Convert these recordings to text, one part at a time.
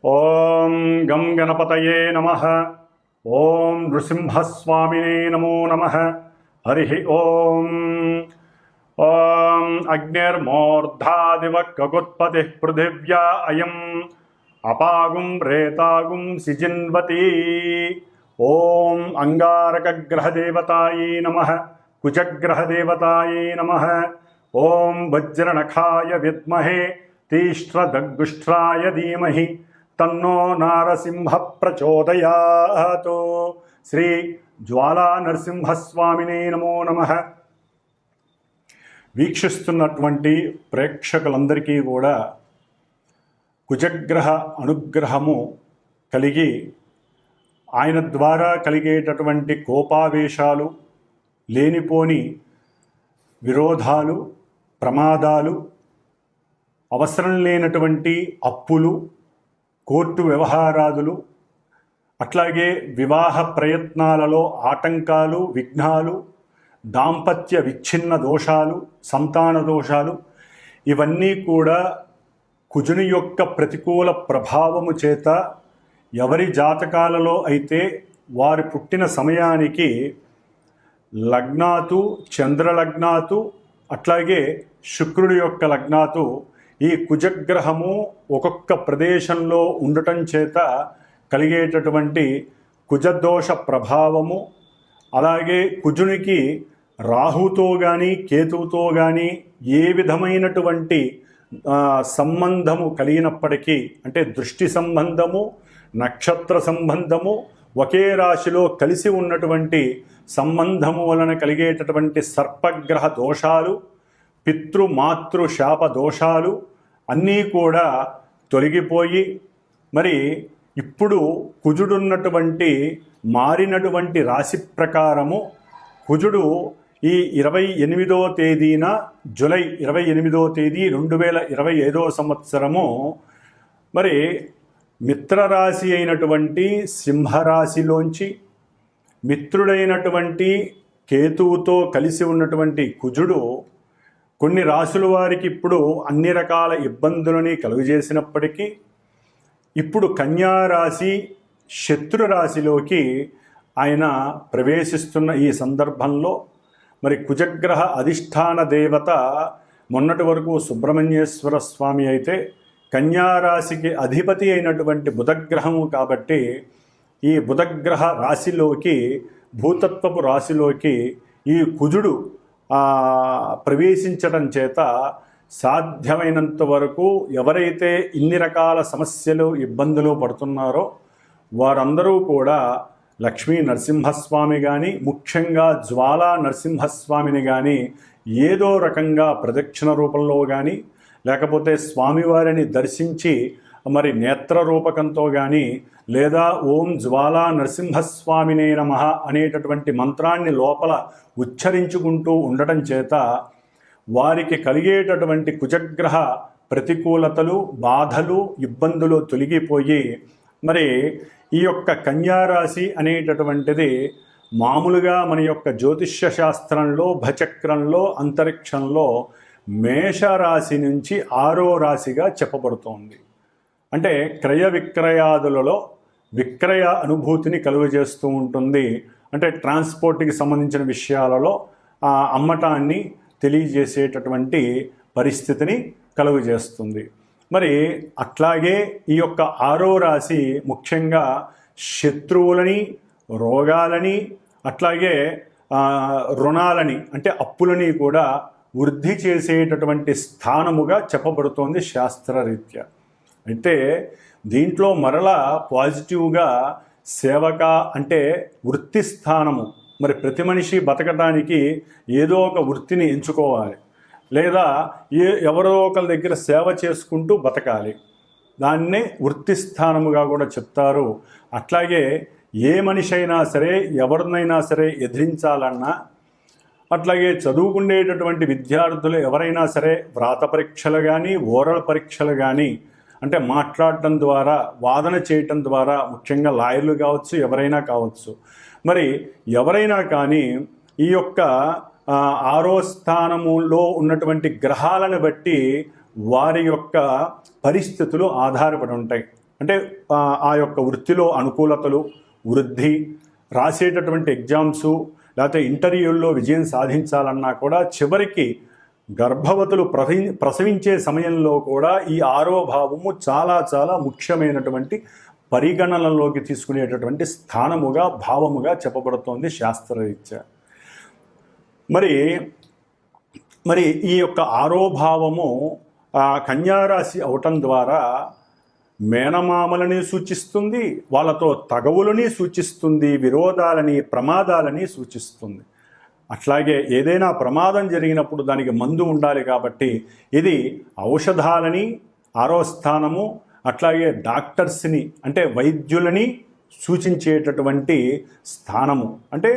ఓం గం గణపతయే నమః. ఓం నృసింహస్వామినే నమో నమః. హరి ఓం. ఓం అగ్నిర్మూర్ధాదివ కగుత్పతి పృథివ్యా అయం అపాగుం ప్రేతాగుం సిజిన్వతి. ఓం అంగారకగ్రహదేవతాయే నమః. కుజగ్రహదేవతాయే నమః. ఓం వజ్రనఖాయ విద్మహే తీష్ట్రదగ్గుష్ట్రాయ ధీమహి తన్నో నారసింహ ప్రచోదయాత్. శ్రీ జ్వాలా నరసింహస్వామినే నమో నమః. వీక్షిస్తున్నటువంటి ప్రేక్షకులందరికీ కూడా కుజగ్రహ అనుగ్రహము కలిగి ఆయన ద్వారా కలిగేటటువంటి కోపావేశాలు, లేనిపోని విరోధాలు, ప్రమాదాలు, అవసరం లేనటువంటి అప్పులు, కోర్టు వ్యవహారాదులు, అట్లాగే వివాహ ప్రయత్నాలలో ఆటంకాలు, విఘ్నాలు, దాంపత్య విచ్ఛిన్న దోషాలు, సంతాన దోషాలు, ఇవన్నీ కూడా కుజుని యొక్క ప్రతికూల ప్రభావము చేత ఎవరి జాతకాలలో అయితే వారి పుట్టిన సమయానికి లగ్నాతు, చంద్రలగ్నాతు, అట్లాగే శుక్రుడి యొక్క లగ్నాతు ఈ కుజగ్రహము ఒక్కొక్క ప్రదేశంలో ఉండటం చేత కలిగేటటువంటి కుజదోష ప్రభావము, అలాగే కుజునికి రాహుతో కానీ కేతువుతో కానీ ఏ విధమైనటువంటి సంబంధము కలిగినప్పటికీ, అంటే దృష్టి సంబంధము, నక్షత్ర సంబంధము, ఒకే రాశిలో కలిసి ఉన్నటువంటి సంబంధము వలన కలిగేటటువంటి సర్పగ్రహ దోషాలు, పితృమాతృ శాప దోషాలు అన్నీ కూడా తొలగిపోయి, మరి ఇప్పుడు కుజుడున్నటువంటి మారినటువంటి రాశి ప్రకారము కుజుడు ఈ 28వ తేదీన జూలై 28వ తేదీ 2025వ సంవత్సరము మరి మిత్రరాశి అయినటువంటి సింహరాశిలోంచి మిత్రుడైనటువంటి కేతువుతో కలిసి ఉన్నటువంటి కుజుడు కొన్ని రాశుల వారికి ఇప్పుడు అన్ని రకాల ఇబ్బందులని కలుగజేసినప్పటికీ ఇప్పుడు కన్యారాశి శత్రు రాశిలోకి ఆయన ప్రవేశిస్తున్న ఈ సందర్భంలో మరి కుజగ్రహ అధిష్టాన దేవత మొన్నటి వరకు సుబ్రహ్మణ్యేశ్వర స్వామి అయితే కన్యారాశికి అధిపతి అయినటువంటి బుధగ్రహము కాబట్టి ఈ బుధగ్రహ రాశిలోకి, భూతత్వపు రాశిలోకి ఈ కుజుడు ప్రవేశించడం చేత సాధ్యమైనంత వరకు ఎవరైతే ఇన్ని రకాల సమస్యలు, ఇబ్బందులు పడుతున్నారో వారందరూ కూడా లక్ష్మీ నరసింహస్వామి కానీ, ముఖ్యంగా జ్వాలా నరసింహస్వామిని కానీ ఏదో రకంగా ప్రదక్షిణ రూపంలో కానీ, లేకపోతే స్వామివారిని దర్శించి మరి నేత్ర రూపకంతో కానీ, లేదా ఓం జ్వాలా నరసింహస్వామినే నమః అనేటటువంటి మంత్రాన్ని లోపల ఉచ్చరించుకుంటూ ఉండటం చేత వారికి కలిగేటటువంటి కుజగ్రహ ప్రతికూలతలు, బాధలు, ఇబ్బందులు తొలగిపోయి మరి ఈ యొక్క కన్యారాశి అనేటటువంటిది మామూలుగా మన యొక్క జ్యోతిష్య శాస్త్రంలో, భచక్రంలో, అంతరిక్షంలో మేషరాశి నుంచి 6వ రాశిగా చెప్పబడుతోంది. అంటే క్రయ విక్రయాదులలో విక్రయ అనుభూతిని కలుగజేస్తూ ఉంటుంది. అంటే ట్రాన్స్పోర్ట్కి సంబంధించిన విషయాలలో అమ్మటాన్ని తెలియజేసేటటువంటి పరిస్థితిని కలుగజేస్తుంది. మరి అట్లాగే ఈ యొక్క 6వ రాశి ముఖ్యంగా శత్రువులని, రోగాలని, అట్లాగే రుణాలని అంటే అప్పులని కూడా వృద్ధి చేసేటటువంటి స్థానముగా చెప్పబడుతోంది శాస్త్రరీత్యా. అయితే దీంట్లో మరలా పాజిటివ్గా సేవక అంటే వృత్తి స్థానము. మరి ప్రతి మనిషి బతకడానికి ఏదో ఒక వృత్తిని ఎంచుకోవాలి, లేదా ఎవరో ఒకరి దగ్గర సేవ చేసుకుంటూ బతకాలి. దాన్నే వృత్తి స్థానముగా కూడా చెప్తారు. అట్లాగే ఏ మనిషి అయినా సరే, ఎవరినైనా సరే ఎదిరించాలన్నా, అట్లాగే చదువుకునేటటువంటి విద్యార్థులు ఎవరైనా సరే వ్రాత పరీక్షలు కానీ, ఓరల్ పరీక్షలు కానీ, అంటే మాట్లాడటం ద్వారా, వాదన చేయటం ద్వారా, ముఖ్యంగా లాయర్లు కావచ్చు, ఎవరైనా కావచ్చు, మరి ఎవరైనా కానీ ఈ యొక్క 6వ స్థానములో ఉన్నటువంటి గ్రహాలను బట్టి వారి యొక్క పరిస్థితులు ఆధారపడి ఉంటాయి. అంటే ఆ యొక్క వృత్తిలో అనుకూలతలు, వృద్ధి, రాసేటటువంటి ఎగ్జామ్సు లేకపోతే ఇంటర్వ్యూల్లో విజయం సాధించాలన్నా కూడా చివరికి గర్భవతులు ప్రసవించే సమయంలో కూడా ఈ 6వ భావము చాలా చాలా ముఖ్యమైనటువంటి పరిగణనలోకి తీసుకునేటటువంటి స్థానముగా, భావముగా చెప్పబడుతోంది శాస్త్రరీత్యా. మరి ఈ యొక్క 6వ భావము కన్యారాశి అవటం ద్వారా మేనమామలని సూచిస్తుంది, వాళ్ళతో తగవులని సూచిస్తుంది, విరోధాలని, ప్రమాదాలని సూచిస్తుంది. అట్లాగే ఏదైనా ప్రమాదం జరిగినప్పుడు దానికి మందు ఉండాలి కాబట్టి ఇది ఔషధాలని 6వ స్థానము, అట్లాగే డాక్టర్స్ని అంటే వైద్యులని సూచించేటటువంటి స్థానము. అంటే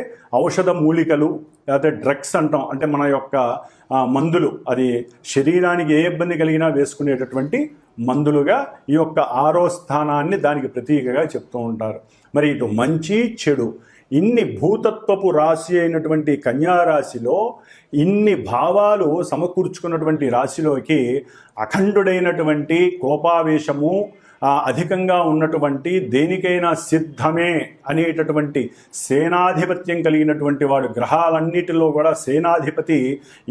ఔషధ మూలికలు లేకపోతే డ్రగ్స్ అంటాం, అంటే మన యొక్క మందులు, అది శరీరానికి ఏ ఇబ్బంది కలిగినా వేసుకునేటటువంటి మందులుగా ఈ యొక్క 6వ స్థానాన్ని దానికి ప్రతీకగా చెప్తూ ఉంటారు. మరి ఇటు మంచి చెడు ఇన్ని భూతత్వపు రాశి అయినటువంటి కన్యారాశిలో ఇన్ని భావాలు సమకూర్చుకున్నటువంటి రాశిలోకి అఖండుడైనటువంటి కోపావేశము అధికంగా ఉన్నటువంటి దేనికైనా సిద్ధమే అనేటటువంటి సేనాధిపత్యం కలిగినటువంటి వాడు, గ్రహాలన్నిటిలో కూడా సేనాధిపతి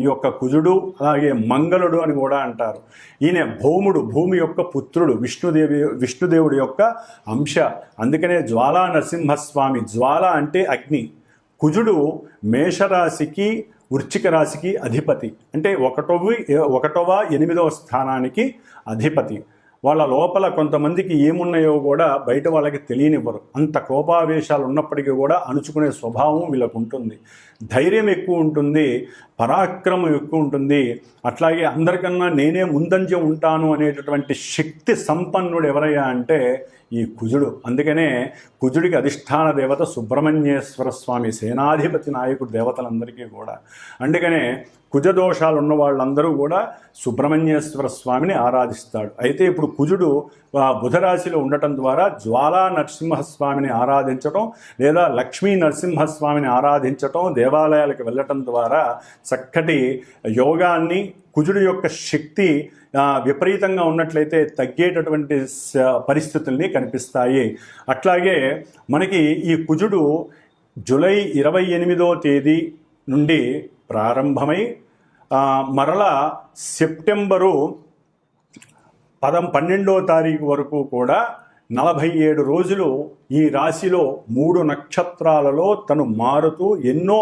ఈ యొక్క కుజుడు, అలాగే మంగళుడు అని కూడా అంటారు. ఈయన భౌముడు, భూమి యొక్క పుత్రుడు, విష్ణుదేవుడి యొక్క అంశ. అందుకనే జ్వాలా నరసింహస్వామి, జ్వాల అంటే అగ్ని. కుజుడు మేషరాశికి వృశ్చిక రాశికి అధిపతి, అంటే 1వ 8వ స్థానానికి అధిపతి. వాళ్ళ లోపల కొంతమందికి ఏమున్నాయో కూడా బయట వాళ్ళకి తెలియనివ్వరు. అంత కోపావేశాలు ఉన్నప్పటికీ కూడా అణుచుకునే స్వభావం వీళ్ళకు ఉంటుంది. ధైర్యం ఎక్కువ ఉంటుంది, పరాక్రమం ఎక్కువ ఉంటుంది. అట్లాగే అందరికన్నా నేనే ముందంజ ఉంటాను అనేటటువంటి శక్తి సంపన్నుడు ఎవరయ్యా అంటే ఈ కుజుడు. అందుకనే కుజుడికి అధిష్టాన దేవత సుబ్రహ్మణ్యేశ్వర స్వామి, సేనాధిపతి నాయకుడు దేవతలందరికీ కూడా. అందుకనే కుజదోషాలు ఉన్న వాళ్ళందరూ కూడా సుబ్రహ్మణ్యేశ్వర స్వామిని ఆరాధిస్తాడు. అయితే ఇప్పుడు కుజుడు బుధరాశిలో ఉండటం ద్వారా జ్వాలా నరసింహస్వామిని ఆరాధించటం లేదా లక్ష్మీ నరసింహస్వామిని ఆరాధించటం, దేవాలయాలకు వెళ్ళటం ద్వారా చక్కటి యోగాన్ని, కుజుడు యొక్క శక్తి విపరీతంగా ఉన్నట్లయితే తగ్గేటటువంటి పరిస్థితుల్ని కనిపిస్తాయి. అట్లాగే మనకి ఈ కుజుడు జూలై 28వ తేదీ నుండి ప్రారంభమై మరలా సెప్టెంబరు 12వ తారీఖు వరకు కూడా 47 రోజులు ఈ రాశిలో 3 నక్షత్రాలలో తను మారుతూ ఎన్నో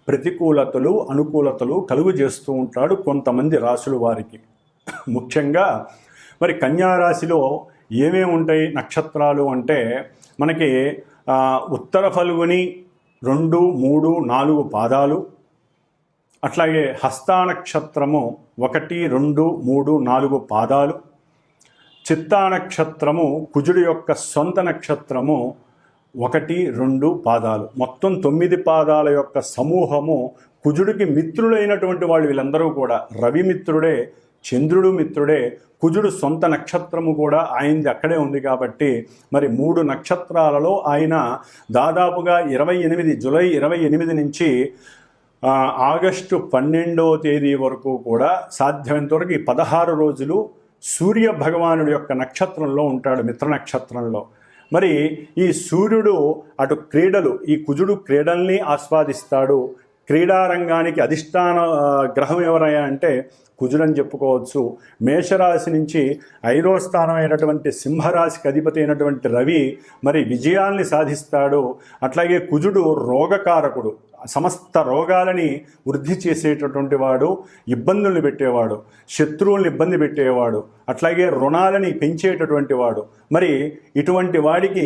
ప్రతికూలతలు, అనుకూలతలు కలుగు చేస్తూ ఉంటాడు కొంతమంది రాశుల వారికి. ముఖ్యంగా మరి కన్యారాశిలో ఏమేమి ఉంటాయి నక్షత్రాలు అంటే మనకి ఉత్తర ఫల్గుని 2, 3, 4 పాదాలు, అట్లాగే హస్తానక్షత్రము 1, 2, 3, 4 పాదాలు, చిత్తానక్షత్రము కుజుడు యొక్క సొంత నక్షత్రము 1, 2 పాదాలు, మొత్తం 9 పాదాల యొక్క సమూహము. కుజుడికి మిత్రులైనటువంటి వాళ్ళు వీళ్ళందరూ కూడా రవి మిత్రుడే, చంద్రుడు మిత్రుడే, కుజుడు సొంత నక్షత్రము కూడా ఆయనది అక్కడే ఉంది కాబట్టి మరి 3 నక్షత్రాలలో ఆయన దాదాపుగా జూలై 28 నుంచి ఆగస్టు 12వ తేదీ వరకు కూడా సాధ్యమైనంత వరకు ఈ 16 రోజులు సూర్య భగవానుడి యొక్క నక్షత్రంలో ఉంటాడు, మిత్ర నక్షత్రంలో. మరి ఈ సూర్యుడు అటు క్రీడలు, ఈ కుజుడు క్రీడల్ని ఆస్వాదిస్తాడు. క్రీడారంగానికి అధిష్టాన గ్రహం ఎవరయ్యా అంటే కుజుడని చెప్పుకోవచ్చు. మేషరాశి నుంచి 5వ స్థానం అయినటువంటి సింహరాశికి అధిపతి అయినటువంటి రవి మరి విజయాల్ని సాధిస్తాడు. అట్లాగే కుజుడు రోగకారకుడు, సమస్త రోగాలని వృద్ధి చేసేటటువంటి వాడు, ఇబ్బందుల్ని పెట్టేవాడు, శత్రువుల్ని ఇబ్బంది పెట్టేవాడు, అట్లాగే రుణాలని పెంచేటటువంటి వాడు. మరి ఇటువంటి వాడికి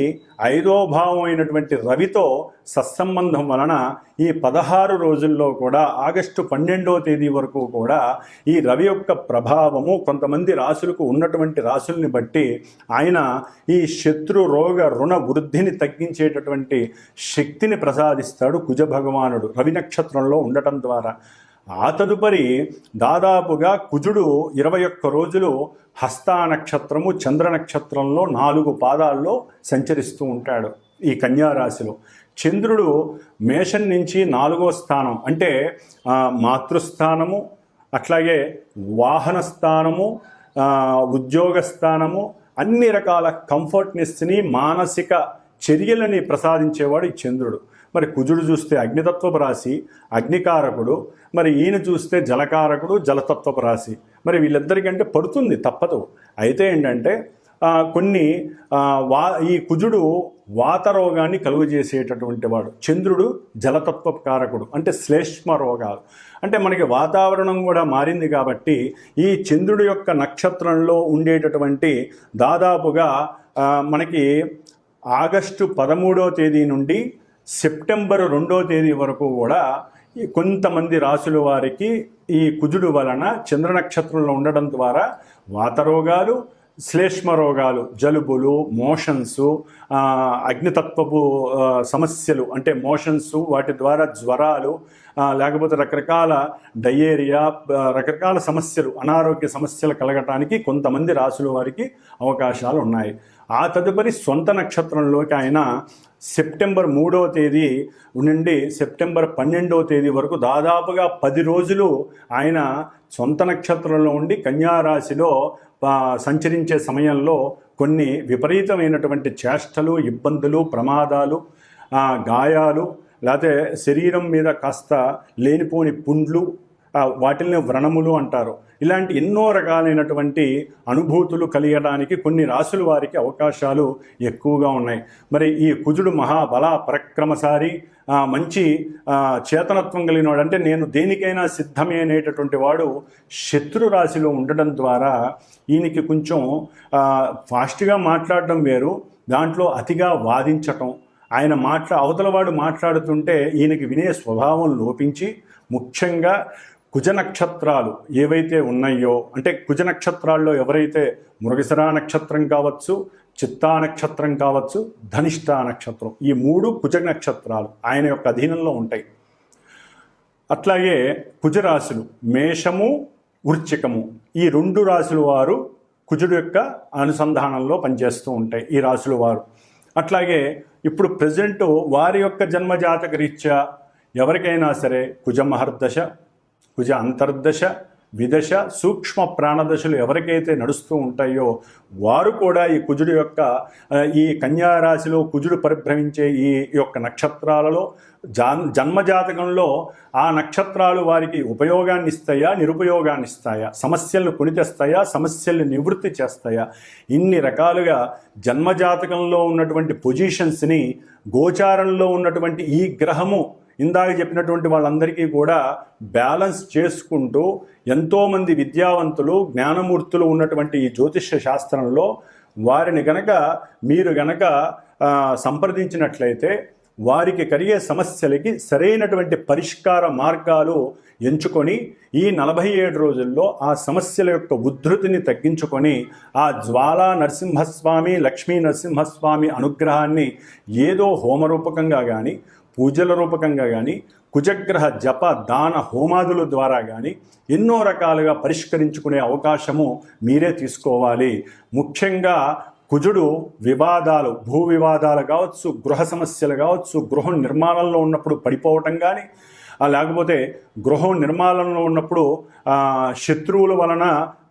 5వ భావం అయినటువంటి రవితో సత్సంబంధం వలన ఈ 16 రోజుల్లో కూడా ఆగస్టు 12వ తేదీ వరకు కూడా ఈ రవి యొక్క ప్రభావము కొంతమంది రాశులకు ఉన్నటువంటి రాశుల్ని బట్టి ఆయన ఈ శత్రు రోగ రుణ వృద్ధిని తగ్గించేటటువంటి శక్తిని ప్రసాదిస్తాడు కుజ భగవానుడు రవి నక్షత్రంలో ఉండటం ద్వారా. ఆ తదుపరి దాదాపుగా కుజుడు 21 రోజులు హస్తా నక్షత్రము చంద్ర నక్షత్రంలో 4 పాదాల్లో సంచరిస్తూ ఉంటాడు ఈ కన్యారాశిలో. చంద్రుడు మేషం నుంచి 4వ స్థానం అంటే మాతృస్థానము, అట్లాగే వాహన స్థానము, ఉద్యోగ స్థానము, అన్ని రకాల కంఫర్ట్నెస్ని, మానసిక చర్యలని ప్రసాదించేవాడు ఈ చంద్రుడు. మరి కుజుడు చూస్తే అగ్నితత్వపు రాశి, అగ్నికారకుడు. మరి ఈయన చూస్తే జలకారకుడు, జలతత్వపు రాశి. మరి వీళ్ళిద్దరికంటే పడుతుంది, తప్పదు. అయితే ఏంటంటే కొన్ని ఈ కుజుడు వాతరోగాన్ని కలుగజేసేటటువంటి వాడు, చంద్రుడు జలతత్వ కారకుడు, అంటే శ్లేష్మ రోగాలు. అంటే మనకి వాతావరణం కూడా మారింది కాబట్టి ఈ చంద్రుడి యొక్క నక్షత్రంలో ఉండేటటువంటి దాదాపుగా మనకి ఆగస్టు 13వ తేదీ నుండి సెప్టెంబర్ 2వ తేదీ వరకు కూడా కొంతమంది రాసుల వారికి ఈ కుజుడు వలన చంద్ర నక్షత్రంలో ఉండడం ద్వారా వాతరోగాలు, శ్లేష్మ రోగాలు, జలుబులు, మోషన్సు, అగ్నితత్వపు సమస్యలు అంటే మోషన్సు, వాటి ద్వారా జ్వరాలు, లేకపోతే రకరకాల డయేరియా, రకరకాల సమస్యలు, అనారోగ్య సమస్యలు కలగటానికి కొంతమంది రాసుల వారికి అవకాశాలు ఉన్నాయి. ఆ తదుపరి సొంత నక్షత్రంలోకి ఆయన సెప్టెంబర్ 3వ తేదీ నుండి సెప్టెంబర్ 12వ తేదీ వరకు దాదాపుగా 10 రోజులు ఆయన సొంత నక్షత్రంలో ఉండి కన్యారాశిలో సంచరించే సమయంలో కొన్ని విపరీతమైనటువంటి చేష్టలు, ఇబ్బందులు, ప్రమాదాలు, గాయాలు, లేకపోతే శరీరం మీద కాస్త లేనిపోని పుండ్లు, వాటిల్ని వ్రణములు అంటారు. ఇలాంటి ఎన్నో రకాలైనటువంటి అనుభూతులు కలిగడానికి కొన్ని రాసుల వారికి అవకాశాలు ఎక్కువగా ఉన్నాయి. మరి ఈ కుజుడు మహాబల పరక్రమశాలి, మంచి చేతనత్వం కలిగినవాడు, అంటే నేను దేనికైనా సిద్ధమే అనేటటువంటి వాడు శత్రు రాశిలో ఉండడం ద్వారా ఈయనకి కొంచెం ఫాస్ట్గా మాట్లాడడం వేరు, దాంట్లో అతిగా వాదించటం, ఆయన అవతలవాడు మాట్లాడుతుంటే ఈయనకి వినే స్వభావం లోపించి, ముఖ్యంగా కుజ నక్షత్రాలు ఏవైతే ఉన్నాయో, అంటే కుజ నక్షత్రాల్లో ఎవరైతే మృగశిరా నక్షత్రం కావచ్చు, చిత్తా నక్షత్రం కావచ్చు, ధనిష్టా నక్షత్రం, ఈ 3 కుజ నక్షత్రాలు ఆయన యొక్క అధీనంలో ఉంటాయి. అట్లాగే కుజరాశులు మేషము, వృశ్చికము, ఈ 2 రాశుల వారు కుజుడు యొక్క అనుసంధానంలో పనిచేస్తూ ఉంటాయి ఈ రాశుల వారు. అట్లాగే ఇప్పుడు ప్రజెంట్ వారి యొక్క జన్మజాతక రీత్యా ఎవరికైనా సరే కుజ మహర్దశ, కుజ అంతర్దశ, విదశ, సూక్ష్మ ప్రాణదశలు ఎవరికైతే నడుస్తూ ఉంటాయో వారు కూడా ఈ కుజుడు యొక్క ఈ కన్యారాశిలో కుజుడు పరిభ్రమించే ఈ యొక్క నక్షత్రాలలో జన్మజాతకంలో ఆ నక్షత్రాలు వారికి ఉపయోగాన్ని ఇస్తాయా, నిరుపయోగాన్ని ఇస్తాయా, సమస్యలను కొనితెస్తాయా, సమస్యల్ని నివృత్తి చేస్తాయా, ఇన్ని రకాలుగా జన్మజాతకంలో ఉన్నటువంటి పొజిషన్స్ని గోచారంలో ఉన్నటువంటి ఈ గ్రహము ఇందాక చెప్పినటువంటి వాళ్ళందరికీ కూడా బ్యాలెన్స్ చేసుకుంటూ ఎంతోమంది విద్యావంతులు, జ్ఞానమూర్తులు ఉన్నటువంటి ఈ జ్యోతిష్య శాస్త్రంలో వారిని మీరు గనక సంప్రదించినట్లయితే వారికి కలిగే సమస్యలకి సరైనటువంటి పరిష్కార మార్గాలు ఎంచుకొని ఈ 47 రోజుల్లో ఆ సమస్యల యొక్క ఉద్ధృతిని తగ్గించుకొని ఆ జ్వాలా నరసింహస్వామి, లక్ష్మీ నరసింహస్వామి అనుగ్రహాన్ని ఏదో హోమరూపకంగా కానీ, పూజల రూపకంగా కానీ, కుజగ్రహ జప దాన హోమాదుల ద్వారా కానీ ఎన్నో రకాలుగా పరిష్కరించుకునే అవకాశము మీరే తీసుకోవాలి. ముఖ్యంగా కుజుడు వివాదాలు, భూ వివాదాలు కావచ్చు, గృహ సమస్యలు కావచ్చు, గృహం నిర్మాణంలో ఉన్నప్పుడు పడిపోవటం కానీ, లేకపోతే గృహం నిర్మాణంలో ఉన్నప్పుడు శత్రువుల వలన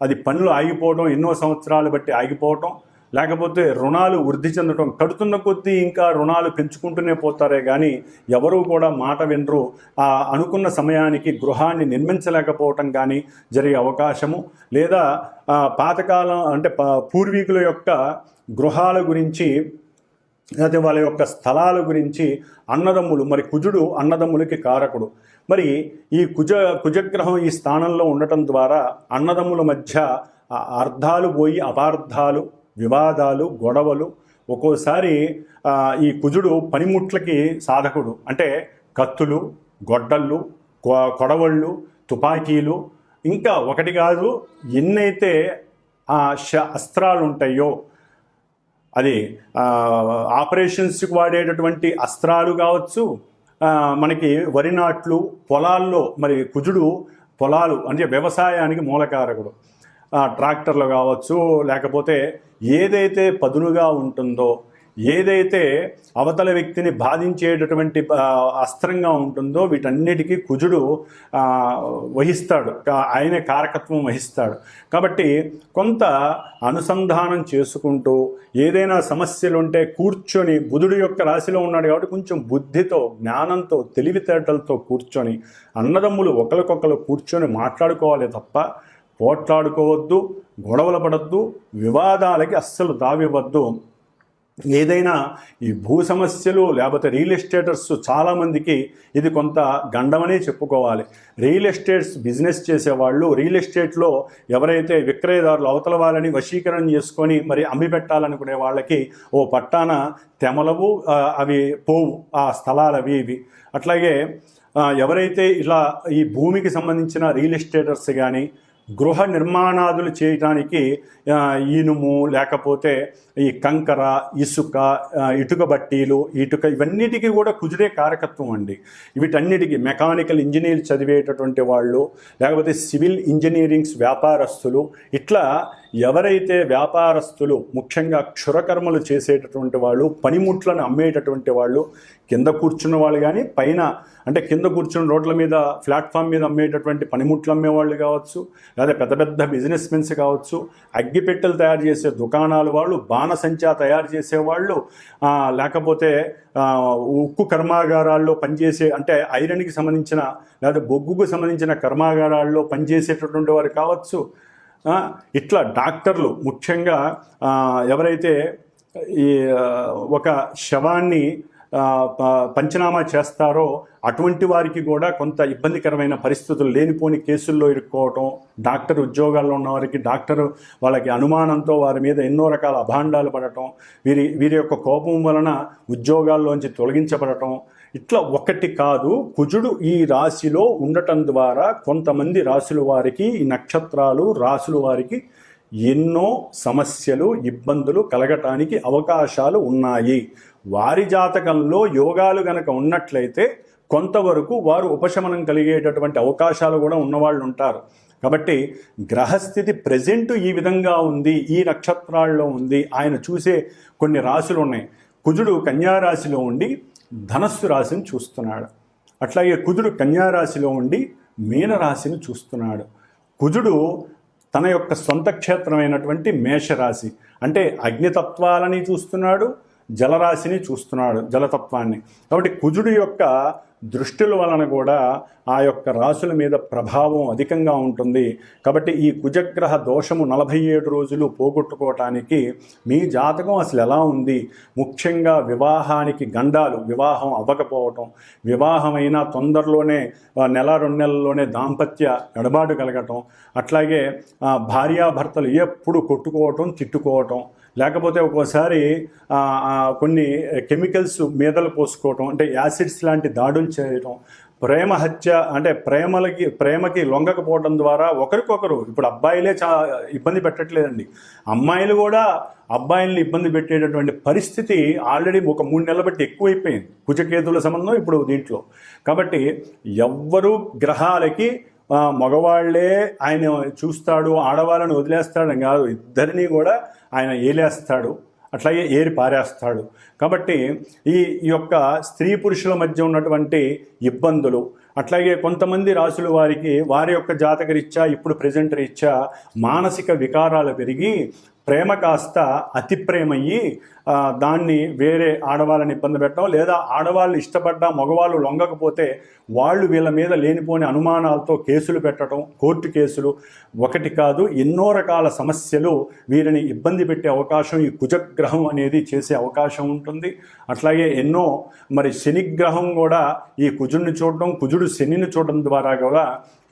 అది పనులు ఆగిపోవడం, ఎన్నో సంవత్సరాలు బట్టి ఆగిపోవటం, లేకపోతే రుణాలు వృద్ధి చెందటం, కడుతున్న కొద్దీ ఇంకా రుణాలు పెంచుకుంటూనే పోతారే కానీ ఎవరూ కూడా మాట వినరు, అనుకున్న సమయానికి గృహాన్ని నిర్మించలేకపోవటం కానీ జరిగే అవకాశము, లేదా పాతకాలం అంటే పూర్వీకుల యొక్క గృహాల గురించి, లేదా వాళ్ళ యొక్క స్థలాల గురించి అన్నదమ్ములు, మరి కుజుడు అన్నదమ్ములకి కారకుడు, మరి ఈ కుజగ్రహం ఈ స్థానంలో ఉండటం ద్వారా అన్నదమ్ముల మధ్య అర్థాలు పోయి అపార్థాలు, వివాదాలు, గొడవలు, ఒక్కోసారి ఈ కుజుడు పనిముట్లకి సాధకుడు, అంటే కత్తులు, గొడ్డళ్ళు, కొడవళ్ళు, తుపాకీలు, ఇంకా ఒకటి కాదు ఎన్నైతే అస్త్రాలు ఉంటాయో, అది ఆపరేషన్స్కి వాడేటటువంటి అస్త్రాలు కావచ్చు, మనకి వరి నాట్లు, పొలాల్లో మరి కుజుడు పొలాలు అంటే వ్యవసాయానికి మూలకారకుడు, ట్రాక్టర్లు కావచ్చు, లేకపోతే ఏదైతే పదునుగా ఉంటుందో ఏదైతే అవతల వ్యక్తిని బాధించేటటువంటి అస్త్రంగా ఉంటుందో వీటన్నిటికీ కుజుడు వహిస్తాడు, ఆయనే కారకత్వం వహిస్తాడు. కాబట్టి కొంత అనుసంధానం చేసుకుంటూ ఏదైనా సమస్యలు ఉంటే కూర్చొని, బుధుడు యొక్క రాశిలో ఉన్నాడు కాబట్టి కొంచెం బుద్ధితో, జ్ఞానంతో, తెలివితేటలతో కూర్చొని అన్నదమ్ములు ఒకరికొకరు కూర్చొని మాట్లాడుకోవాలి తప్ప పోట్లాడుకోవద్దు, గొడవలు పడద్దు, వివాదాలకి అస్సలు తావివ్వద్దు. ఏదైనా ఈ భూ సమస్యలు లేకపోతే రియల్ ఎస్టేటర్స్ చాలామందికి ఇది కొంత గండమనే చెప్పుకోవాలి. రియల్ ఎస్టేట్స్ బిజినెస్ చేసేవాళ్ళు, రియల్ ఎస్టేట్లో ఎవరైతే విక్రయదారులు అవతల వాళ్ళని వశీకరణ చేసుకొని మరి అమ్మి పెట్టాలనుకునే వాళ్ళకి ఓ పట్టాన తెమలవు, అవి పోవు ఆ స్థలాలు అవి ఇవి. అట్లాగే ఎవరైతే ఇలా ఈ భూమికి సంబంధించిన రియల్ ఎస్టేటర్స్ కానీ గృహ నిర్మాణాదులు చేయడానికి ఇనుము లేకపోతే ఈ కంకర, ఇసుక, ఇటుక బట్టీలు, ఇవన్నిటికీ కూడా కుజుడే కారకత్వం అండి. వీటన్నిటికీ మెకానికల్ ఇంజనీర్ చదివేటటువంటి వాళ్ళు, లేకపోతే సివిల్ ఇంజనీరింగ్స్ వ్యాపారస్తులు, ఇట్లా ఎవరైతే వ్యాపారస్తులు ముఖ్యంగా క్షురకర్మలు చేసేటటువంటి వాళ్ళు, పనిముట్లను అమ్మేటటువంటి వాళ్ళు, కింద కూర్చున్న వాళ్ళు కానీ పైన అంటే కింద కూర్చున్న రోడ్ల మీద ప్లాట్ఫామ్ మీద అమ్మేటటువంటి పనిముట్లు అమ్మేవాళ్ళు కావచ్చు, లేదా పెద్ద పెద్ద బిజినెస్ మెన్స్ కావచ్చు, అగ్గిపెట్టెలు తయారు చేసే దుకాణాలు వాళ్ళు, బాణసంచా తయారు చేసేవాళ్ళు, లేకపోతే ఉక్కు కర్మాగారాల్లో పనిచేసే అంటే ఐరన్కి సంబంధించిన లేదా బొగ్గుకు సంబంధించిన కర్మాగారాల్లో పనిచేసేటటువంటి వారు కావచ్చు. ఇట్లా డాక్టర్లు ముఖ్యంగా ఎవరైతే ఈ ఒక శవాన్ని పంచనామా చేస్తారో అటువంటి వారికి కూడా కొంత ఇబ్బందికరమైన పరిస్థితులు, లేనిపోని కేసుల్లో ఇరుక్కోవటం, డాక్టర్ ఉద్యోగాల్లో ఉన్న వారికి డాక్టర్ వాళ్ళకి అనుమానంతో వారి మీద ఎన్నో రకాల అభాండాలు పడటం, వీరి యొక్క కోపం వలన ఉద్యోగాల్లోంచి తొలగించబడటం, ఇట్లా ఒకటి కాదు. కుజుడు ఈ రాశిలో ఉండటం ద్వారా కొంతమంది రాశుల వారికి, ఈ నక్షత్రాలు రాశుల వారికి ఎన్నో సమస్యలు, ఇబ్బందులు కలగటానికి అవకాశాలు ఉన్నాయి. వారి జాతకంలో యోగాలు గనక ఉన్నట్లయితే కొంతవరకు వారు ఉపశమనం కలిగేటటువంటి అవకాశాలు కూడా ఉన్నవాళ్ళు ఉంటారు. కాబట్టి గ్రహస్థితి ప్రెజెంట్ ఈ విధంగా ఉంది, ఈ నక్షత్రాల్లో ఉంది. ఆయన చూసే కొన్ని రాశులు ఉన్నాయి. కుజుడు కన్యారాశిలో ఉండి ధనస్సు రాశిని చూస్తున్నాడు. అట్లాగే కుజుడు కన్యారాశిలో ఉండి మీనరాశిని చూస్తున్నాడు. కుజుడు తన యొక్క సొంత క్షేత్రమైనటువంటి మేషరాశి అంటే అగ్నితత్వాలని చూస్తున్నాడు, జలరాశిని చూస్తున్నాడు, జలతత్వాన్ని. కాబట్టి కుజుడు యొక్క దృష్టిల వలన కూడా ఆ యొక్క రాశుల మీద ప్రభావం అధికంగా ఉంటుంది. కాబట్టి ఈ కుజగ్రహ దోషము 47 రోజులు పోగొట్టుకోవటానికి మీ జాతకం అసలు ఎలా ఉంది, ముఖ్యంగా వివాహానికి గండాలు, వివాహం అవ్వకపోవటం, వివాహమైన తొందరలోనే నెల 2 నెలల్లోనే దాంపత్య ఎడబాటు కలగటం, అట్లాగే భార్యాభర్తలు ఎప్పుడు కొట్టుకోవటం, తిట్టుకోవటం, లేకపోతే ఒక్కోసారి కొన్ని కెమికల్స్ మీదలు పోసుకోవటం, అంటే యాసిడ్స్ లాంటి దాడులు చేయటం, ప్రేమ హత్య అంటే ప్రేమకి లొంగకపోవడం ద్వారా ఒకరికొకరు, ఇప్పుడు అబ్బాయిలే ఇబ్బంది పెట్టట్లేదండి, అమ్మాయిలు కూడా అబ్బాయిల్ని ఇబ్బంది పెట్టేటటువంటి పరిస్థితి ఆల్రెడీ ఒక 3 నెలల బట్టి ఎక్కువైపోయింది కుజకేతుల సంబంధం ఇప్పుడు దీంట్లో. కాబట్టి ఎవ్వరూ గ్రహాలకి మగవాళ్లే ఆయన చూస్తాడు, ఆడవాళ్ళని వదిలేస్తాడని కాదు, ఇద్దరినీ కూడా ఆయన ఏలేస్తాడు, అట్లాగే ఏరి పారేస్తాడు. కాబట్టి ఈ యొక్క స్త్రీ పురుషుల మధ్య ఉన్నటువంటి ఇబ్బందులు, అట్లాగే కొంతమంది రాసుల వారికి వారి యొక్క జాతక రీత్యా ఇప్పుడు ప్రెజెంట్ రీత్యా మానసిక వికారాలు పెరిగి ప్రేమ కాస్త అతి ప్రేమయ్యి దాన్ని వేరే ఆడవాళ్ళని ఇబ్బంది పెట్టడం, లేదా ఆడవాళ్ళు ఇష్టపడ్డా మగవాళ్ళు లొంగకపోతే వాళ్ళు వీళ్ళ మీద లేనిపోని అనుమానాలతో కేసులు పెట్టడం, కోర్టు కేసులు, ఒకటి కాదు ఎన్నో రకాల సమస్యలు వీరిని ఇబ్బంది పెట్టే అవకాశం ఈ కుజగ్రహం అనేది చేసే అవకాశం ఉంటుంది. అట్లాగే ఎన్నో మరి శనిగ్రహం కూడా ఈ కుజుడిని చూడడం, కుజుడు శనిని చూడడం ద్వారా కూడా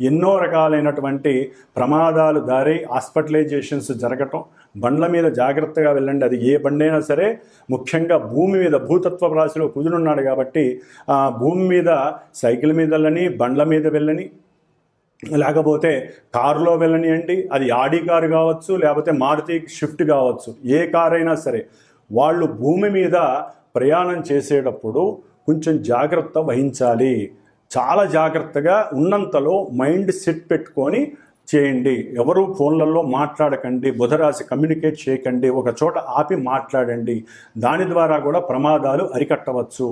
ఎన్నో రకాలైనటువంటి ప్రమాదాలు దారి హాస్పిటలైజేషన్స్ జరగటం. బండ్ల మీద జాగ్రత్తగా వెళ్ళండి, అది ఏ బండైనా సరే, ముఖ్యంగా భూమి మీద భూతత్వ రాశిలో కుజుడున్నాడు కాబట్టి భూమి మీద సైకిల్ మీద వెళ్ళని, బండ్ల మీద వెళ్ళని, లేకపోతే కారులో వెళ్ళనియండి, అది ఆడి కారు కావచ్చు, లేకపోతే మారుతి షిఫ్ట్ కావచ్చు, ఏ కారు అయినా సరే వాళ్ళు భూమి మీద ప్రయాణం చేసేటప్పుడు కొంచెం జాగ్రత్త వహించాలి. చాలా జాగ్రత్తగా ఉన్నంతలో మైండ్ సెట్ పెట్టుకొని చేయండి. ఎవరు ఫోన్లలో మాట్లాడకండి, బుధరాశి కమ్యూనికేట్ చేయకండి, ఒక చోట ఆపి మాట్లాడండి. దాని ద్వారా కూడా ప్రమాదాలు అరికట్టవచ్చు.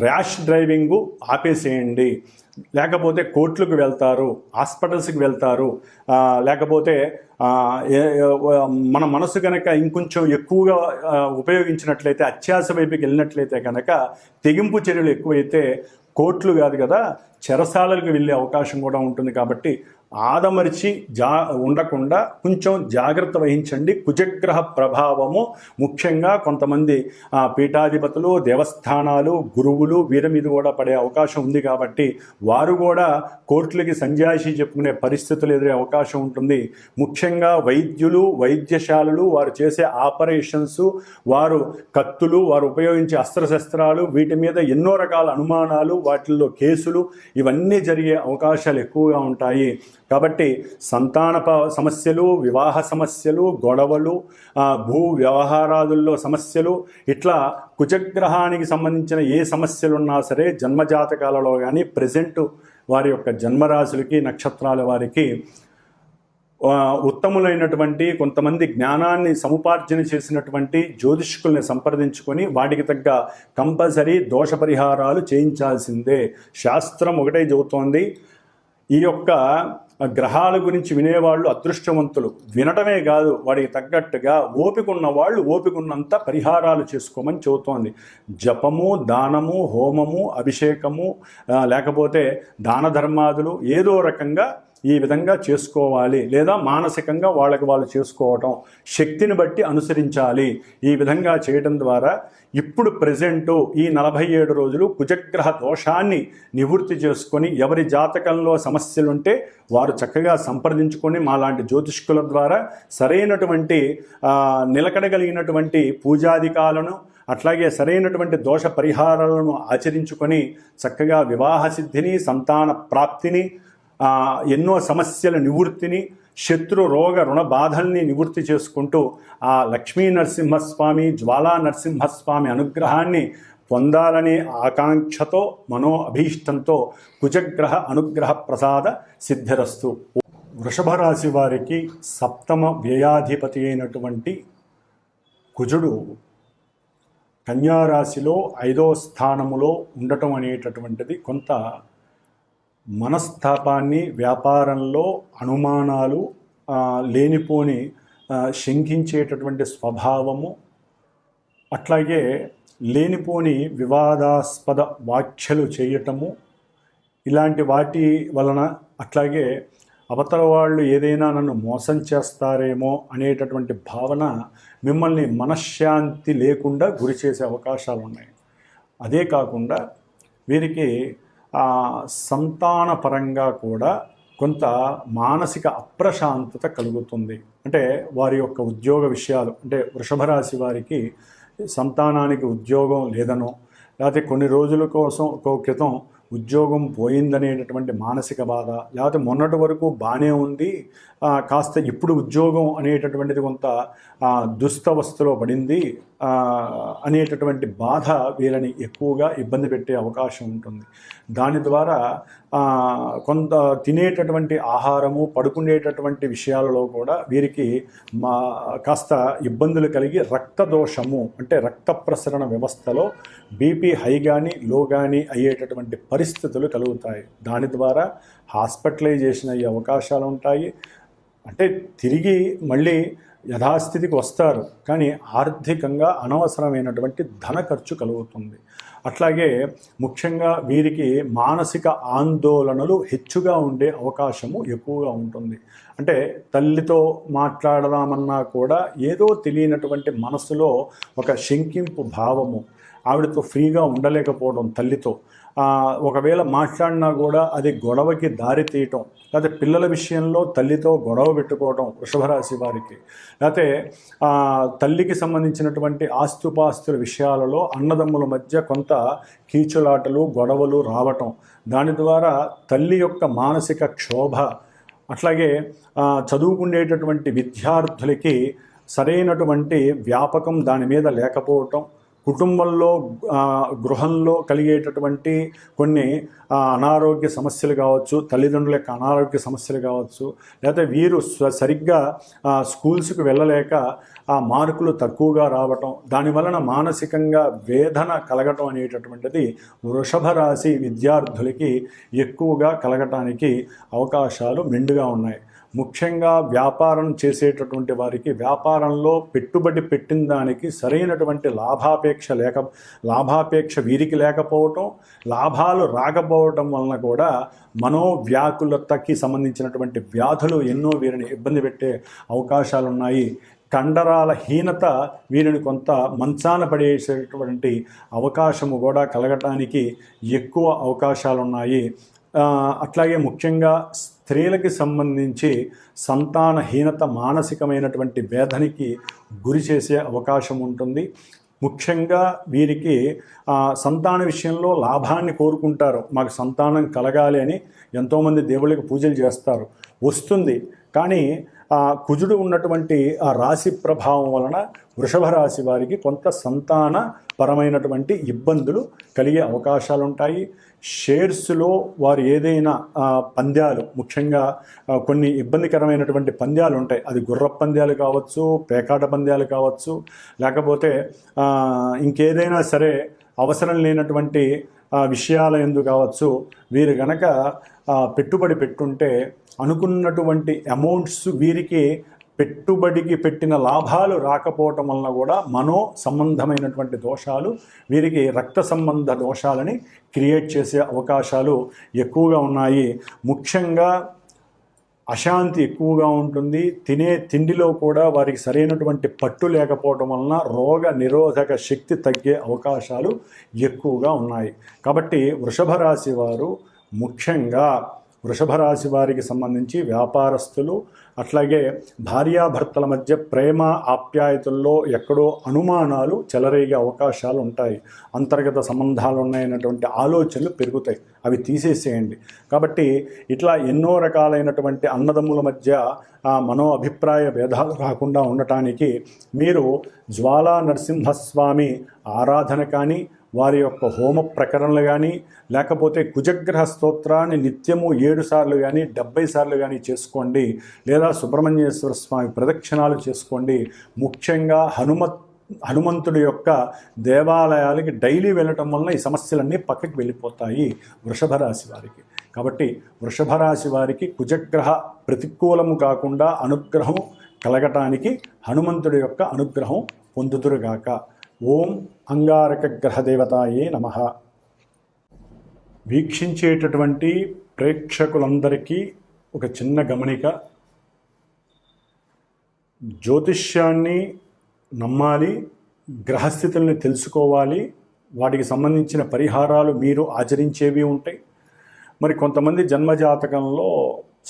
Rash driving ఆపేసేయండి. లేకపోతే కోర్టులకు వెళ్తారు, హాస్పిటల్స్కి వెళ్తారు, లేకపోతే మన మనసు కనుక ఇంకొంచెం ఎక్కువగా ఉపయోగించినట్లయితే, అత్యాశ వైపుకి వెళ్ళినట్లయితే కనుక తెగింపు చర్యలు ఎక్కువైతే కోర్టులు కాదు కదా, చెరసాలలకు వెళ్ళే అవకాశం కూడా ఉంటుంది. కాబట్టి ఆదమరిచి ఉండకుండా కొంచెం జాగ్రత్త వహించండి. కుజగ్రహ ప్రభావము ముఖ్యంగా కొంతమంది పీఠాధిపతులు, దేవస్థానాలు, గురువులు వీరి మీద కూడా పడే అవకాశం ఉంది. కాబట్టి వారు కూడా కోర్టులకి సంజాయిషి చెప్పుకునే పరిస్థితులు ఎదురే అవకాశం ఉంటుంది. ముఖ్యంగా వైద్యులు, వైద్యశాలలు, వారు చేసే ఆపరేషన్స్, వారు కత్తులు, వారు ఉపయోగించే అస్త్రశస్త్రాలు, వీటి మీద ఎన్నో రకాల అనుమానాలు, వాటిల్లో కేసులు ఇవన్నీ జరిగే అవకాశాలు ఎక్కువగా ఉంటాయి. కాబట్టి సంతాన సమస్యలు, వివాహ సమస్యలు, గొడవలు, భూ వ్యవహారాదుల్లో సమస్యలు, ఇట్లా కుజగ్రహానికి సంబంధించిన ఏ సమస్యలు ఉన్నా సరే జన్మజాతకాలలో కానీ ప్రెజెంట్ వారి యొక్క జన్మరాశులకి, నక్షత్రాల వారికి ఉత్తములైనటువంటి కొంతమంది జ్ఞానాన్ని సముపార్జన చేసినటువంటి జ్యోతిష్కుల్ని సంప్రదించుకొని వాటికి తగ్గ కంపల్సరీ దోష పరిహారాలు చేయించాల్సిందే. శాస్త్రం ఒకటే చెబుతోంది, ఈ యొక్క గ్రహాల గురించి వినేవాళ్ళు అదృష్టవంతులు. వినటమే కాదు, వాడికి తగ్గట్టుగా ఓపిక ఉన్న వాళ్ళు ఓపికన్నంత పరిహారాలు చేసుకోమని చెబుతోంది. జపము, దానము, హోమము, అభిషేకము, లేకపోతే దాన ధర్మాదులు ఏదో రకంగా ఈ విధంగా చేసుకోవాలి. లేదా మానసికంగా వాళ్ళకి వాళ్ళు చేసుకోవటం, శక్తిని బట్టి అనుసరించాలి. ఈ విధంగా చేయడం ద్వారా ఇప్పుడు ప్రెజెంటు ఈ 47 రోజులు కుజగ్రహ దోషాన్ని నివృత్తి చేసుకొని, ఎవరి జాతకంలో సమస్యలుంటే వారు చక్కగా సంప్రదించుకొని మాలాంటి జ్యోతిష్కుల ద్వారా సరైనటువంటి నిలకడగలిగినటువంటి పూజాధికాలను, అట్లాగే సరైనటువంటి దోష పరిహారాలను ఆచరించుకొని చక్కగా వివాహ సిద్ధిని, సంతాన ప్రాప్తిని, ఎన్నో సమస్యల నివృత్తిని, శత్రు రోగ రుణ బాధల్ని నివృత్తి చేసుకుంటూ ఆ లక్ష్మీ నరసింహస్వామి, జ్వాలా నరసింహస్వామి అనుగ్రహాన్ని పొందాలనే ఆకాంక్షతో, మనో అభీష్టంతో కుజగ్రహ అనుగ్రహ ప్రసాద సిద్ధిరస్తు. వృషభ రాశి వారికి సప్తమ వ్యయాధిపతి అయినటువంటి కుజుడు కన్యారాశిలో 5వ స్థానములో ఉండటం అనేటటువంటిది కొంత మనస్తాపాన్ని, వ్యాపారంలో అనుమానాలు, లేనిపోని శంకించేటటువంటి స్వభావము, అట్లాగే లేనిపోని వివాదాస్పద వ్యాఖ్యలు చేయటము, ఇలాంటి వాటి వలన, అట్లాగే అవతల వాళ్ళు ఏదైనా నన్ను మోసం చేస్తారేమో అనేటటువంటి భావన మిమ్మల్ని మనశ్శాంతి లేకుండా గురి చేసే అవకాశాలు ఉన్నాయి. అదే కాకుండా వీరికి సంతానపరంగా కూడా కొంత మానసిక అప్రశాంతత కలుగుతుంది. అంటే వారి యొక్క ఉద్యోగ విషయాలు, అంటే వృషభ రాశి వారికి సంతానానికి ఉద్యోగం లేదనో, లేకపోతే కొన్ని రోజుల క్రితం ఉద్యోగం పోయిందనేటటువంటి మానసిక బాధ, లేకపోతే మొన్నటి వరకు బాగానే ఉంది, కాస్త ఇప్పుడు ఉద్యోగం అనేటటువంటిది కొంత దుస్తవస్థలో పడింది అనేటటువంటి బాధ వీళ్ళని ఎక్కువగా ఇబ్బంది పెట్టే అవకాశం ఉంటుంది. దాని ద్వారా కొంత తినేటటువంటి ఆహారము, పడుకునేటటువంటి విషయాలలో కూడా వీరికి కాస్త ఇబ్బందులు కలిగి రక్తదోషము, అంటే రక్త ప్రసరణ వ్యవస్థలో బీపీ హై కానీ లో కానీ అయ్యేటటువంటి పరిస్థితులు కలుగుతాయి. దాని ద్వారా హాస్పిటలైజేషన్ అయ్యే అవకాశాలు ఉంటాయి. అంటే తిరిగి మళ్ళీ యథాస్థితికి వస్తారు, కానీ ఆర్థికంగా అనవసరమైనటువంటి ధన ఖర్చు కలుగుతుంది. అట్లాగే ముఖ్యంగా వీరికి మానసిక ఆందోళనలు హెచ్చుగా ఉండే అవకాశము ఎక్కువగా ఉంటుంది. అంటే తల్లితో మాట్లాడదామన్నా కూడా ఏదో తెలియనటువంటి మనసులో ఒక శంకింపు భావము, ఆవిడతో ఫ్రీగా ఉండలేకపోవడం, తల్లితో ఒకవేళ మాట్లాడినా కూడా అది గొడవకి దారి తీయటం, లేకపోతే పిల్లల విషయంలో తల్లితో గొడవ పెట్టుకోవడం వృషభరాశి వారికి, లేకపోతే తల్లికి సంబంధించినటువంటి ఆస్తుపాస్తుల విషయాలలో అన్నదమ్ముల మధ్య కొంత కీచులాటలు, గొడవలు రావటం, దాని ద్వారా తల్లి యొక్క మానసిక క్షోభ, అట్లాగే చదువుకునేటటువంటి విద్యార్థులకి సరైనటువంటి వ్యాపకం దాని మీద లేకపోవటం, కుటుంబంలో గృహంలో కలిగేటటువంటి కొన్ని అనారోగ్య సమస్యలు కావచ్చు, తల్లిదండ్రుల యొక్క అనారోగ్య సమస్యలు కావచ్చు, లేకపోతే వీరు సరిగ్గా స్కూల్స్కి వెళ్ళలేక ఆ మార్కులు తక్కువగా రావటం, దానివలన మానసికంగా వేదన కలగటం అనేటటువంటిది వృషభ రాశి విద్యార్థులకి ఎక్కువగా కలగటానికి అవకాశాలు మెండుగా ఉన్నాయి. ముఖ్యంగా వ్యాపారం చేసేటటువంటి వారికి వ్యాపారంలో పెట్టుబడి పెట్టిన దానికి సరైనటువంటి లాభాపేక్ష వీరికి లేకపోవటం, లాభాలు రాకపోవటం వలన కూడా మనోవ్యాకులతకి సంబంధించినటువంటి వ్యాధులు ఎన్నో వీరిని ఇబ్బంది పెట్టే అవకాశాలు ఉన్నాయి. కండరాల హీనత వీరిని కొంత మంచాన పడేసేటువంటి అవకాశము కూడా కలగటానికి ఎక్కువ అవకాశాలు ఉన్నాయి. అట్లాగే ముఖ్యంగా స్త్రీలకి సంబంధించి సంతానహీనత మానసికమైనటువంటి వేదనకి గురి చేసే అవకాశం ఉంటుంది. ముఖ్యంగా వీరికి సంతాన విషయంలో లాభాన్ని కోరుకుంటారు. మాకు సంతానం కలగాలి అని ఎంతోమంది దేవుళ్ళకి పూజలు చేస్తారు, వస్తుంది. కానీ కుజుడు ఉన్నటువంటి ఆ రాశి ప్రభావం వలన వృషభ రాశి వారికి కొంత సంతాన పరమైనటువంటి ఇబ్బందులు కలిగే అవకాశాలు ఉంటాయి. షేర్స్లో వారు ఏదైనా పంద్యాలు, ముఖ్యంగా కొన్ని ఇబ్బందికరమైనటువంటి పంద్యాలు ఉంటాయి. అది గుర్ర పంద్యాలు కావచ్చు, పేకాట పంద్యాలు కావచ్చు, లేకపోతే ఇంకేదైనా సరే అవసరం లేనటువంటి విషయాల యందు కావచ్చు. వీరు గనక పెట్టుబడి పెట్టుంటే అనుకున్నటువంటి అమౌంట్స్ వీరికి పెట్టుబడికి పెట్టిన లాభాలు రాకపోవటం వలన కూడా మనో సంబంధమైనటువంటి దోషాలు, వీరికి రక్త సంబంధ దోషాలని క్రియేట్ చేసే అవకాశాలు ఎక్కువగా ఉన్నాయి. ముఖ్యంగా అశాంతి ఎక్కువగా ఉంటుంది. తినే తిండిలో కూడా వారికి సరైనటువంటి పట్టు లేకపోవడం వలన రోగ నిరోధక శక్తి తగ్గే అవకాశాలు ఎక్కువగా ఉన్నాయి. కాబట్టి వృషభ రాశి వారు, ముఖ్యంగా వృషభ రాశి వారికి సంబంధించి వ్యాపారస్తులు, అట్లాగే భార్యాభర్తల మధ్య ప్రేమ ఆప్యాయతల్లో ఎక్కడో అనుమానాలు చెలరేగే అవకాశాలు ఉంటాయి. అంతర్గత సంబంధాలు ఉన్నాయన్నటువంటి ఆలోచనలు పెరుగుతాయి, అవి తీసేసేయండి. కాబట్టి ఇట్లా ఎన్నో రకాలైనటువంటి అన్నదమ్ముల మధ్య మనో అభిప్రాయ భేదాలు రాకుండా ఉండటానికి మీరు జ్వాలా నరసింహస్వామి ఆరాధన కానీ, వారి యొక్క హోమ ప్రకరణలు కానీ, లేకపోతే కుజగ్రహ స్తోత్రాన్ని నిత్యము 7 సార్లు కానీ 70 సార్లు కానీ చేసుకోండి. లేదా సుబ్రహ్మణ్యేశ్వర స్వామి ప్రదక్షిణాలు చేసుకోండి. ముఖ్యంగా హనుమంతుడి యొక్క దేవాలయాలకి డైలీ వెళ్ళటం వలన ఈ సమస్యలన్నీ పక్కకి వెళ్ళిపోతాయి వృషభ రాశి వారికి. కాబట్టి వృషభ రాశి వారికి కుజగ్రహ ప్రతికూలము కాకుండా అనుగ్రహం కలగటానికి హనుమంతుడి యొక్క అనుగ్రహం పొందుదురుగాక. ఓం అంగారక గ్రహదేవతాయే నమః. వీక్షించేటటువంటి ప్రేక్షకులందరికీ ఒక చిన్న గమనిక. జ్యోతిష్యాన్ని నమ్మాలి, గ్రహస్థితుల్ని తెలుసుకోవాలి, వాటికి సంబంధించిన పరిహారాలు మీరు ఆచరించేవి ఉంటాయి. మరి కొంతమంది జన్మజాతకంలో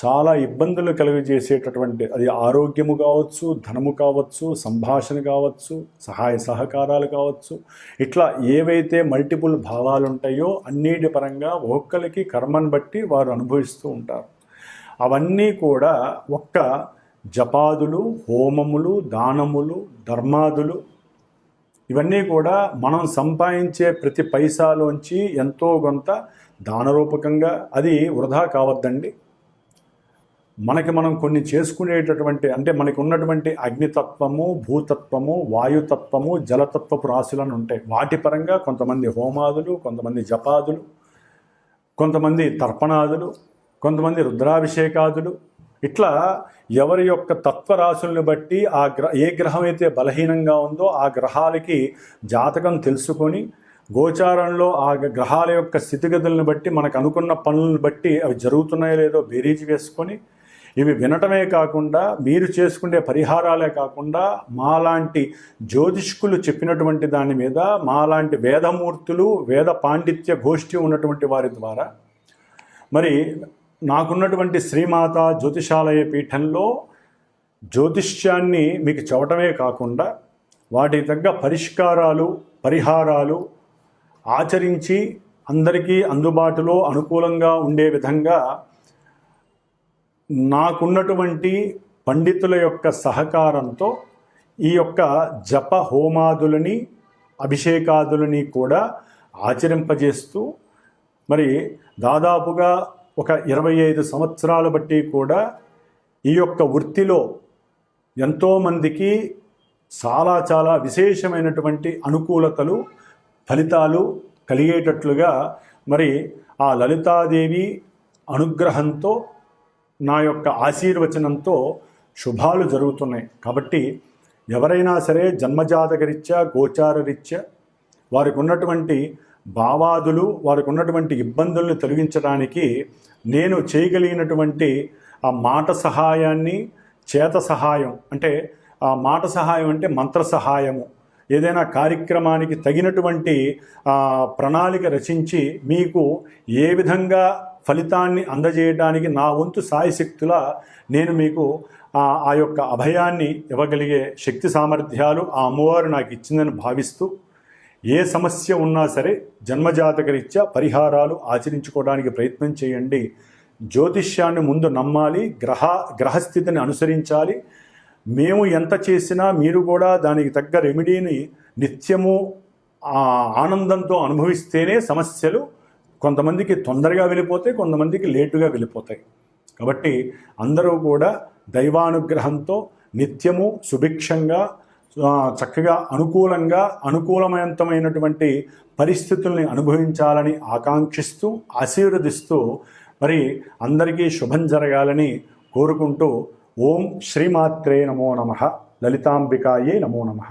చాలా ఇబ్బందులు కలుగజేసేటటువంటి, అది ఆరోగ్యము కావచ్చు, ధనము కావచ్చు, సంభాషణ కావచ్చు, సహాయ సహకారాలు కావచ్చు, ఇట్లా ఏవైతే మల్టిపుల్ భావాలు ఉంటాయో అన్నిటి పరంగా ఒక్కొక్కరికి కర్మను బట్టి వారు అనుభవిస్తూ ఉంటారు. అవన్నీ కూడా ఒక్క జపాదులు, హోమములు, దానములు, ధర్మాదులు, ఇవన్నీ కూడా మనం సంపాదించే ప్రతి పైసాలోంచి ఎంతో కొంత దానరూపకంగా, అది వృధా కావద్దండి. మనం కొన్ని చేసుకునేటటువంటి, అంటే మనకు ఉన్నటువంటి అగ్నితత్వము, భూతత్వము, వాయుతత్వము, జలతత్వపు రాశులను ఉంటాయి. వాటి పరంగా కొంతమంది హోమాదులు, కొంతమంది జపాదులు, కొంతమంది తర్పణాదులు, కొంతమంది రుద్రాభిషేకాదులు, ఇట్లా ఎవరి యొక్క తత్వరాశుల్ని బట్టి ఏ గ్రహం అయితే బలహీనంగా ఉందో ఆ గ్రహాలకి జాతకం తెలుసుకొని, గోచారంలో ఆ గ్రహాల యొక్క స్థితిగతులను బట్టి మనకు అనుకున్న పనులను బట్టి అవి జరుగుతున్నాయో లేదో బేరీజు వేసుకొని, ఇవి వినటమే కాకుండా మీరు చేసుకునే పరిహారాలే కాకుండా మాలాంటి జ్యోతిష్కులు చెప్పినటువంటి దాని మీద, మాలాంటి వేదమూర్తులు, వేద పాండిత్య గోష్ఠి ఉన్నటువంటి వారి ద్వారా, మరి నాకున్నటువంటి శ్రీమాత జ్యోతిషాలయ పీఠంలో జ్యోతిష్యాన్ని మీకు చెప్పటమే కాకుండా వాటికి తగ్గ పరిహారాలు ఆచరించి అందరికీ అందుబాటులో అనుకూలంగా ఉండే విధంగా నాకున్నటువంటి పండితుల యొక్క సహకారంతో ఈ యొక్క జప హోమాదులని అభిషేకాదులని కూడా ఆచరింపజేస్తూ మరి దాదాపుగా ఒక 25 సంవత్సరాలు బట్టి కూడా ఈ యొక్క వృత్తిలో ఎంతోమందికి చాలా చాలా విశేషమైనటువంటి అనుకూలతలు ఫలితాలు కలిగేటట్లుగా మరి ఆ లలితాదేవి అనుగ్రహంతో నా యొక్క ఆశీర్వచనంతో శుభాలు జరుగుతున్నాయి. కాబట్టి ఎవరైనా సరే జన్మజాతకరీత్యా గోచారరీత్యా వారికి ఉన్నటువంటి భావాదులు వారికి ఉన్నటువంటి ఇబ్బందుల్ని తొలగించడానికి నేను చేయగలిగినటువంటి ఆ మాట సహాయాన్ని చేత సహాయం అంటే ఆ మాట సహాయం అంటే మంత్ర సహాయము ఏదైనా కార్యక్రమానికి తగినటువంటి ప్రణాళిక రచించి మీకు ఏ విధంగా ఫలితాన్ని అందజేయడానికి నా వంతు సాయశక్తులా నేను మీకు ఆ యొక్క అభయాన్ని ఇవ్వగలిగే శక్తి సామర్థ్యాలు ఆ అమ్మవారు నాకు ఇచ్చిందని భావిస్తూ ఏ సమస్య ఉన్నా సరే జన్మజాతకరీత్యా పరిహారాలు ఆచరించుకోవడానికి ప్రయత్నం చేయండి. జ్యోతిష్యాన్ని ముందు నమ్మాలి, గ్రహస్థితిని అనుసరించాలి. మేము ఎంత చేసినా మీరు కూడా దానికి తగ్గ రెమెడీని నిత్యము ఆనందంతో అనుభవిస్తేనే సమస్యలు కొంతమందికి తొందరగా వెళ్ళిపోతాయి, కొంతమందికి లేటుగా వెళ్ళిపోతాయి. కాబట్టి అందరూ కూడా దైవానుగ్రహంతో నిత్యము సుభిక్షంగా చక్కగా అనుకూలమైనటువంటి పరిస్థితుల్ని అనుభవించాలని ఆకాంక్షిస్తూ ఆశీర్వదిస్తూ మరి అందరికీ శుభం జరగాలని కోరుకుంటూ ఓం శ్రీమాత్రే నమో నమః, లలితాంబికాయే నమో నమః.